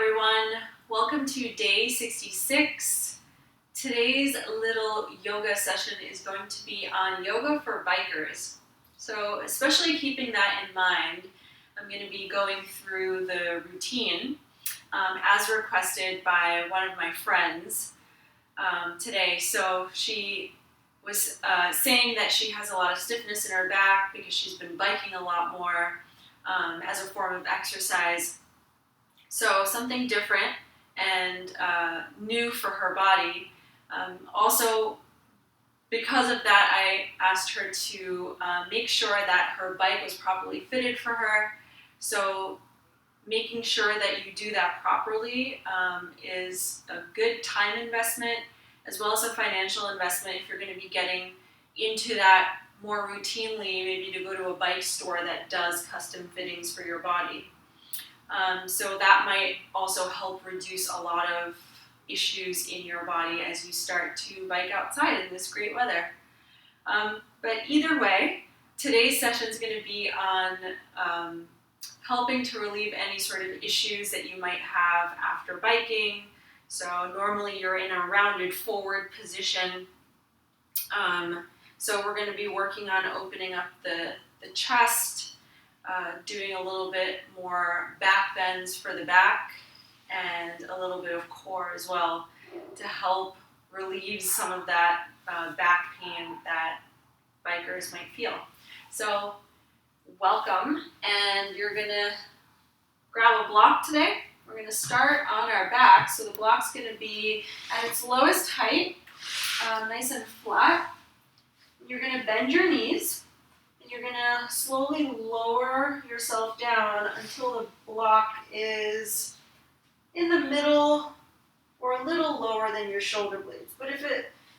everyone, welcome to day 66. Today's little yoga session is going to be on yoga for bikers. So especially keeping that in mind, I'm going to be going through the routine as requested by one of my friends today. So she was saying that she has a lot of stiffness in her back because she's been biking a lot more as a form of exercise. So something different and new for her body. Also, because of that, I asked her to make sure that her bike was properly fitted for her. So making sure that you do that properly is a good time investment as well as a financial investment if you're going to be getting into that more routinely, maybe to go to a bike store that does custom fittings for your body. So that might also help reduce a lot of issues in your body as you start to bike outside in this great weather. But either way, today's session is going to be on helping to relieve any sort of issues that you might have after biking. So normally you're in a rounded forward position. So we're going to be working on opening up the chest, doing a little bit more back bends for the back and a little bit of core as well to help relieve some of that back pain that bikers might feel. So welcome, and you're going to grab a block today. We're going to start on our back, so the block's going to be at its lowest height, nice and flat. You're going to bend your knees. You're going to slowly lower yourself down until the block is in the middle or a little lower than your shoulder blades. But if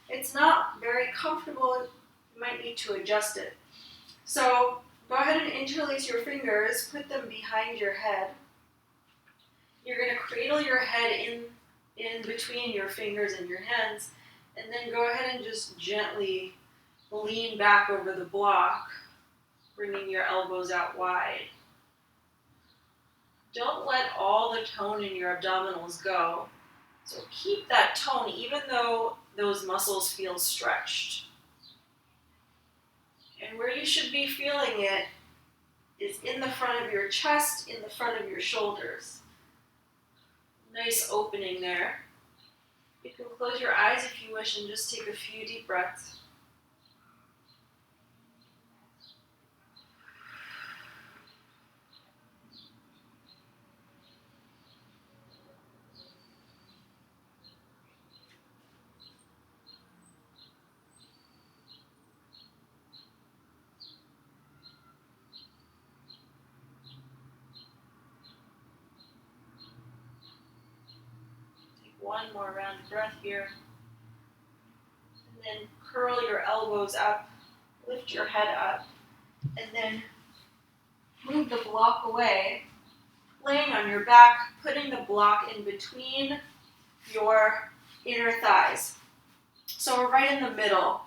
it's not very comfortable, you might need to adjust it. So go ahead and interlace your fingers, put them behind your head. You're going to cradle your head in between your fingers and your hands, and then go ahead and just gently lean back over the block, bringing your elbows out wide. Don't let all the tone in your abdominals go. So keep that tone even though those muscles feel stretched. And where you should be feeling it is in the front of your chest, in the front of your shoulders. Nice opening there. You can close your eyes if you wish and just take a few deep breaths. One more round of breath here. And then curl your elbows up, lift your head up, and then move the block away, laying on your back, putting the block in between your inner thighs. So we're right in the middle.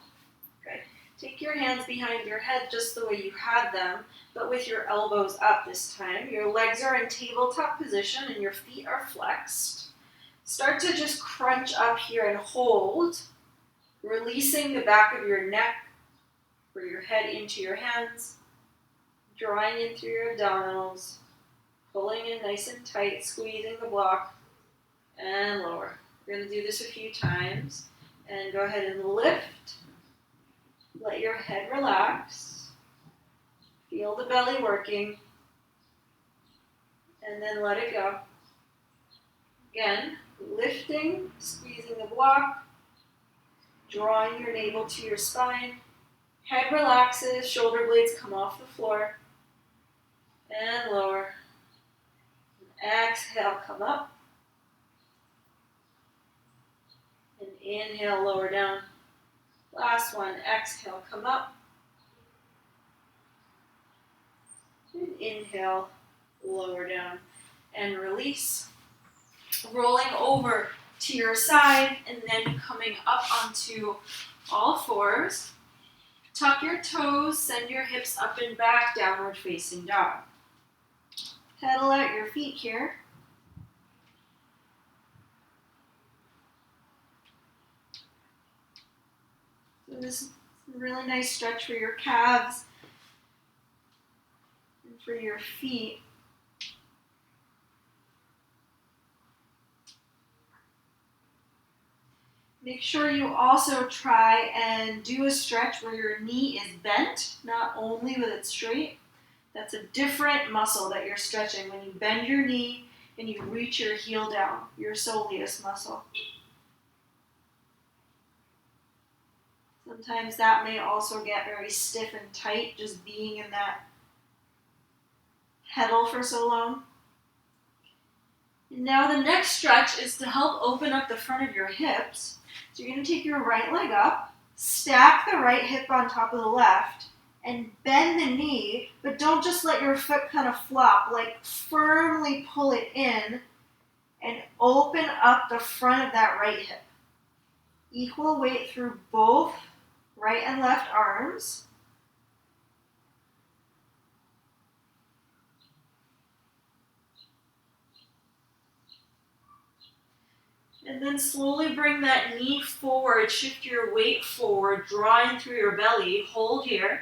Good. Take your hands behind your head just the way you had them, but with your elbows up this time. Your legs are in tabletop position and your feet are flexed. Start to just crunch up here and hold, releasing the back of your neck or your head into your hands, drawing in through your abdominals, pulling in nice and tight, squeezing the block, and lower. We're going to do this a few times, and go ahead and lift. Let your head relax. Feel the belly working, and then let it go. Again, lifting, squeezing the block, drawing your navel to your spine. Head relaxes, shoulder blades come off the floor, and lower. And exhale, come up. And inhale, lower down. Last one, exhale, come up. And inhale, lower down. And release. Rolling over to your side and then coming up onto all fours. Tuck your toes, send your hips up and back, downward facing dog. Pedal out your feet here. So this is a really nice stretch for your calves and for your feet. Make sure you also try and do a stretch where your knee is bent, not only with it straight. That's a different muscle that you're stretching when you bend your knee and you reach your heel down, your soleus muscle. Sometimes that may also get very stiff and tight just being in that pedal for so long. And now the next stretch is to help open up the front of your hips. So you're going to take your right leg up, stack the right hip on top of the left, and bend the knee, but don't just let your foot kind of flop, like firmly pull it in and open up the front of that right hip. Equal weight through both right and left arms. And then slowly bring that knee forward, shift your weight forward, draw in through your belly, hold here.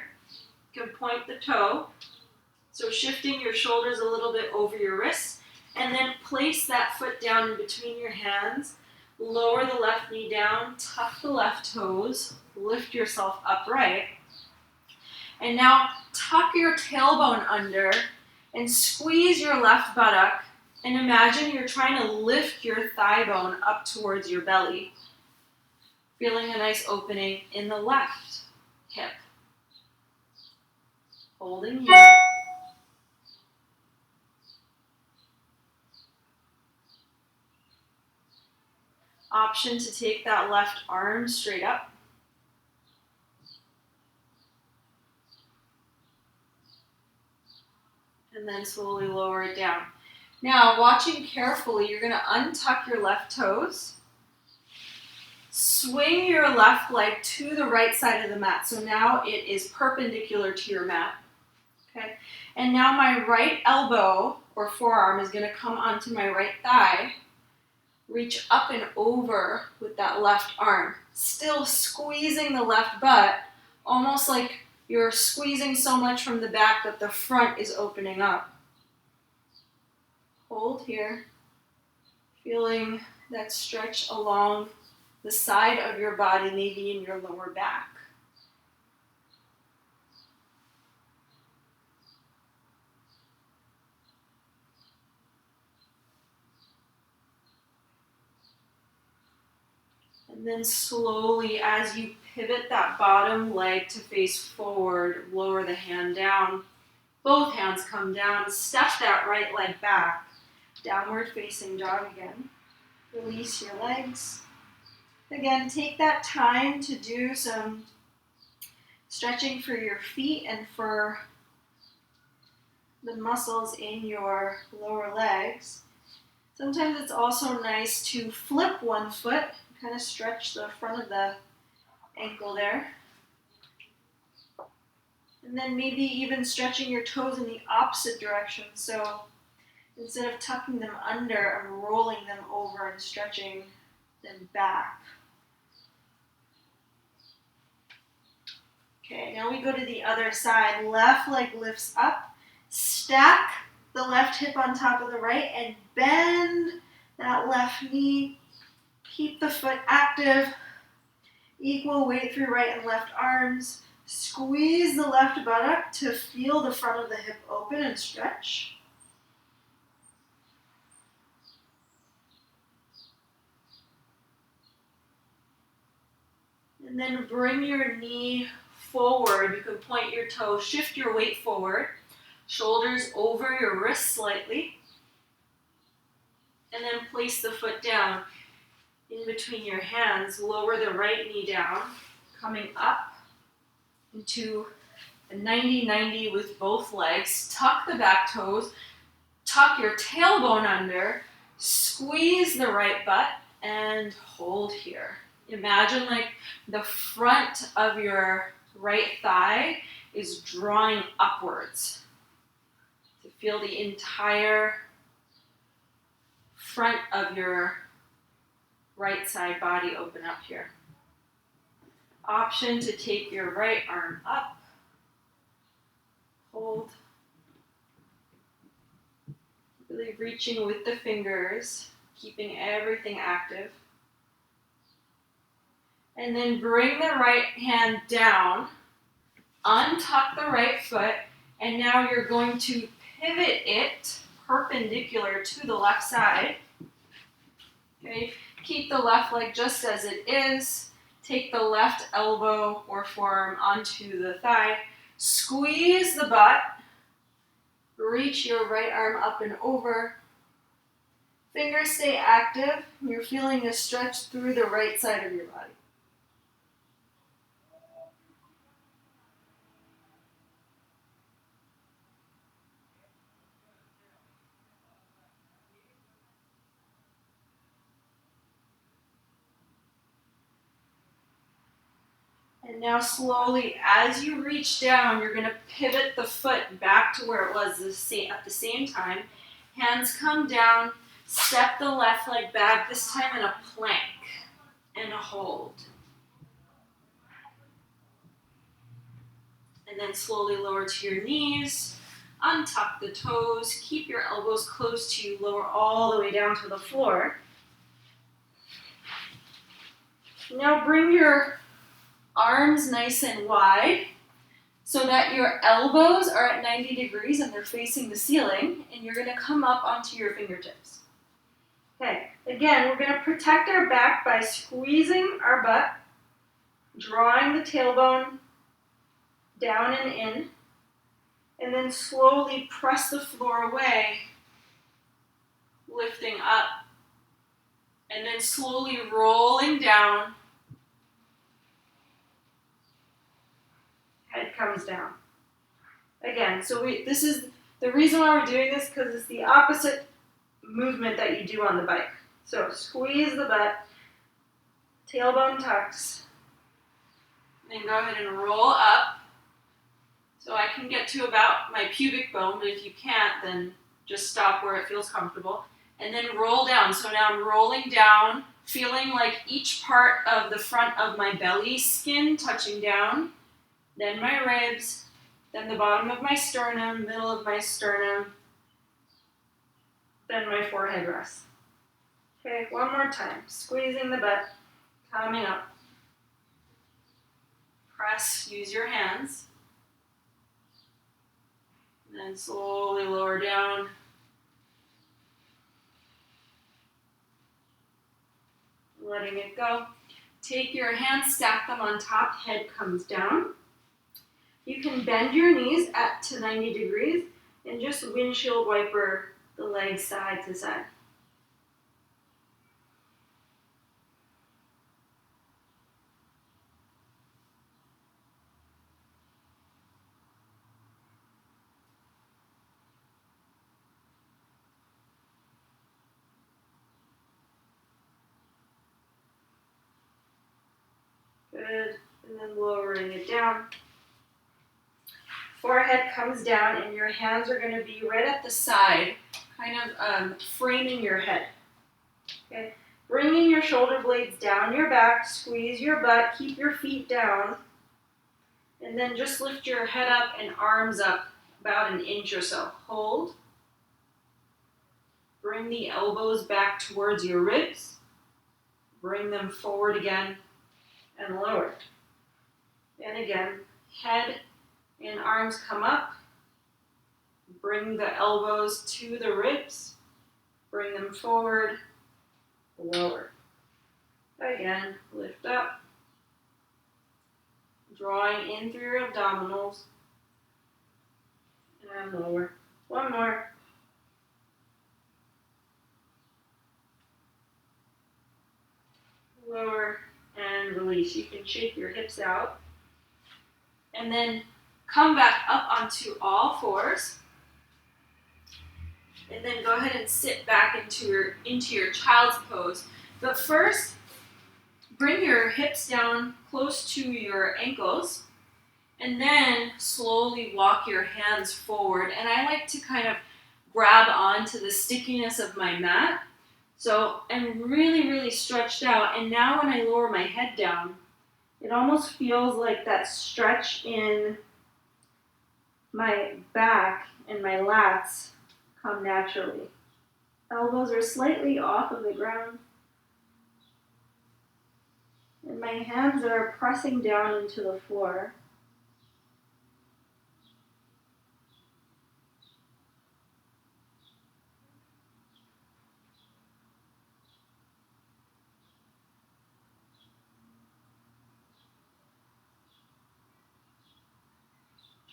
You can point the toe. So shifting your shoulders a little bit over your wrists, and then place that foot down in between your hands. Lower the left knee down, tuck the left toes, lift yourself upright. And now tuck your tailbone under and squeeze your left buttock. And imagine you're trying to lift your thigh bone up towards your belly. Feeling a nice opening in the left hip. Holding here. Option to take that left arm straight up. And then slowly lower it down. Now, watching carefully, you're going to untuck your left toes. Swing your left leg to the right side of the mat. So now it is perpendicular to your mat. Okay. And now my right elbow or forearm is going to come onto my right thigh. Reach up and over with that left arm. Still squeezing the left butt, almost like you're squeezing so much from the back that the front is opening up. Hold here, feeling that stretch along the side of your body, maybe in your lower back. And then slowly, as you pivot that bottom leg to face forward, lower the hand down. Both hands come down. Step that right leg back. Downward facing dog again. Release your legs. Again, take that time to do some stretching for your feet and for the muscles in your lower legs. Sometimes it's also nice to flip one foot, kind of stretch the front of the ankle there. And then maybe even stretching your toes in the opposite direction. So instead of tucking them under, I'm rolling them over and stretching them back. Okay, now we go to the other side. Left leg lifts up. Stack the left hip on top of the right and bend that left knee. Keep the foot active. Equal weight through right and left arms. Squeeze the left buttock to feel the front of the hip open and stretch. And then bring your knee forward. You can point your toe, shift your weight forward. Shoulders over your wrists slightly. And then place the foot down in between your hands. Lower the right knee down, coming up into a 90-90 with both legs. Tuck the back toes. Tuck your tailbone under. Squeeze the right butt and hold here. Imagine like the front of your right thigh is drawing upwards. To feel the entire front of your right side body open up here. Option to take your right arm up, hold, really reaching with the fingers, keeping everything active. And then bring the right hand down, untuck the right foot, and now you're going to pivot it perpendicular to the left side. Okay, keep the left leg just as it is. Take the left elbow or forearm onto the thigh. Squeeze the butt. Reach your right arm up and over. Fingers stay active. You're feeling a stretch through the right side of your body. And now slowly, as you reach down, you're going to pivot the foot back to where it was at the same time. Hands come down, step the left leg back, this time in a plank and a hold. And then slowly lower to your knees, untuck the toes, keep your elbows close to you, lower all the way down to the floor. Now bring your arms nice and wide so that your elbows are at 90 degrees and they're facing the ceiling, and you're going to come up onto your fingertips. Okay, again, we're going to protect our back by squeezing our butt, drawing the tailbone down and in, and then slowly press the floor away, lifting up, and then slowly rolling down. Head comes down. Again, so this is the reason why we're doing this, because it's the opposite movement that you do on the bike. So squeeze the butt, tailbone tucks, and go ahead and roll up. So I can get to about my pubic bone, but if you can't, then just stop where it feels comfortable. And then roll down. So now I'm rolling down, feeling like each part of the front of my belly skin touching down, then my ribs, then the bottom of my sternum, middle of my sternum, then my forehead rests. Okay, one more time. Squeezing the butt, coming up. Press, use your hands. And then slowly lower down. Letting it go. Take your hands, stack them on top, head comes down. You can bend your knees to 90 degrees and just windshield wiper the legs side to side. Good, and then lowering it down. Forehead comes down and your hands are going to be right at the side, kind of framing your head. Okay, bringing your shoulder blades down your back, squeeze your butt, keep your feet down, and then just lift your head up and arms up about 1 inch or so. Hold. Bring the elbows back towards your ribs. Bring them forward again and lower. And again, head and arms come up. Bring the elbows to the ribs. Bring them forward, lower. Again, lift up. Drawing in through your abdominals. And lower. One more. Lower and release. You can shake your hips out. And then come back up onto all fours. And then go ahead and sit back into your child's pose. But first, bring your hips down close to your ankles. And then slowly walk your hands forward. And I like to kind of grab onto the stickiness of my mat. So I'm really, really stretched out. And now when I lower my head down, It almost feels like that stretch in my back and my lats come naturally. Elbows are slightly off of the ground. And my hands are pressing down into the floor.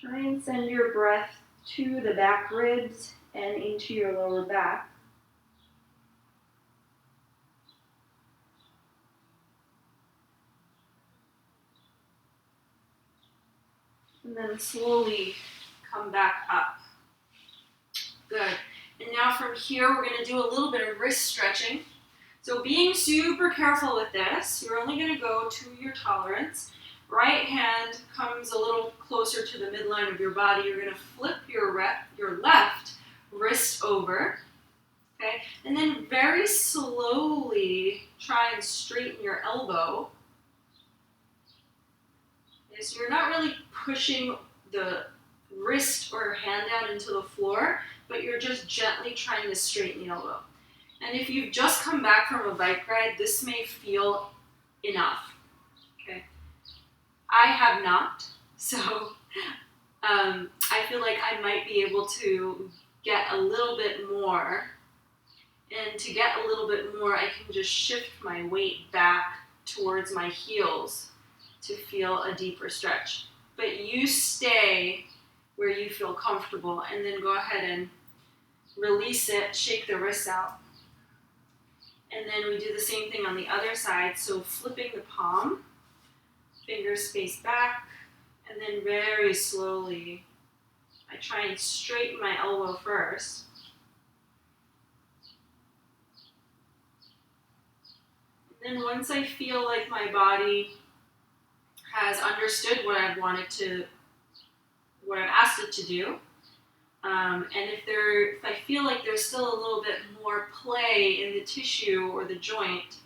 Try and send your breath to the back ribs and into your lower back. And then slowly come back up. Good. And now from here, we're going to do a little bit of wrist stretching. So being super careful with this, you're only going to go to your tolerance. Right hand comes a little closer to the midline of your body. You're going to flip your left wrist over. Okay? And then very slowly try and straighten your elbow. Okay, so you're not really pushing the wrist or hand out into the floor, but you're just gently trying to straighten the elbow. And if you've just come back from a bike ride, this may feel enough. Okay? I have not, so I feel like I might be able to get a little bit more. And to get a little bit more, I can just shift my weight back towards my heels to feel a deeper stretch. But you stay where you feel comfortable, and then go ahead and release it, shake the wrists out. And then we do the same thing on the other side, so flipping the palm, fingers face back, and then very slowly, I try and straighten my elbow first. And then once I feel like my body has understood what I've asked it to do, and if I feel like there's still a little bit more play in the tissue or the joint,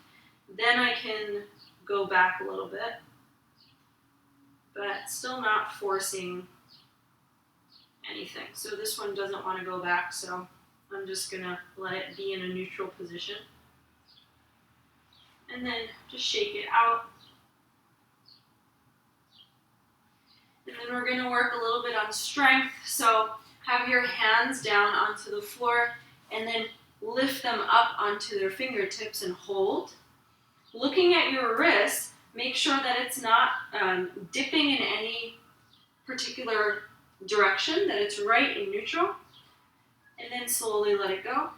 then I can go back a little bit, but still not forcing anything. So this one doesn't want to go back, so I'm just gonna let it be in a neutral position. And then just shake it out. And then we're gonna work a little bit on strength. So have your hands down onto the floor and then lift them up onto their fingertips and hold. Looking at your wrists, make sure that it's not dipping in any particular direction, that it's right in neutral. And then slowly let it go.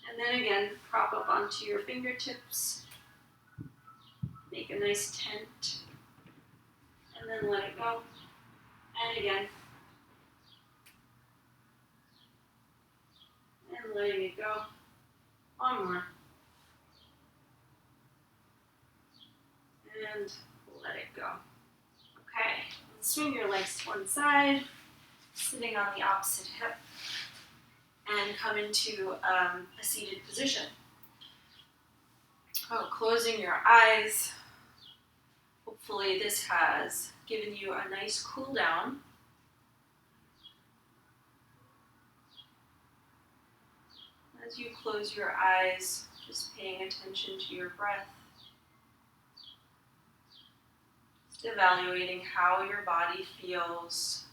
And then again, prop up onto your fingertips. Make a nice tent. And then let it go. And again. And letting it go. One more. And let it go. Okay. And swing your legs to one side, sitting on the opposite hip, and come into a seated position. Closing your eyes. Hopefully this has given you a nice cool down. As you close your eyes, just paying attention to your breath. Just evaluating how your body feels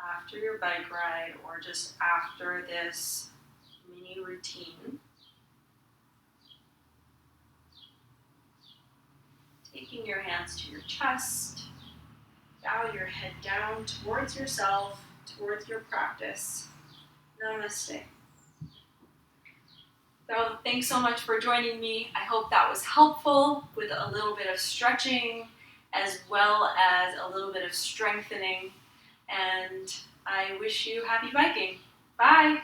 after your bike ride or just after this mini routine. Taking your hands to your chest, bow your head down towards yourself, towards your practice. Namaste. So thanks so much for joining me. I hope that was helpful with a little bit of stretching as well as a little bit of strengthening. And I wish you happy biking. Bye.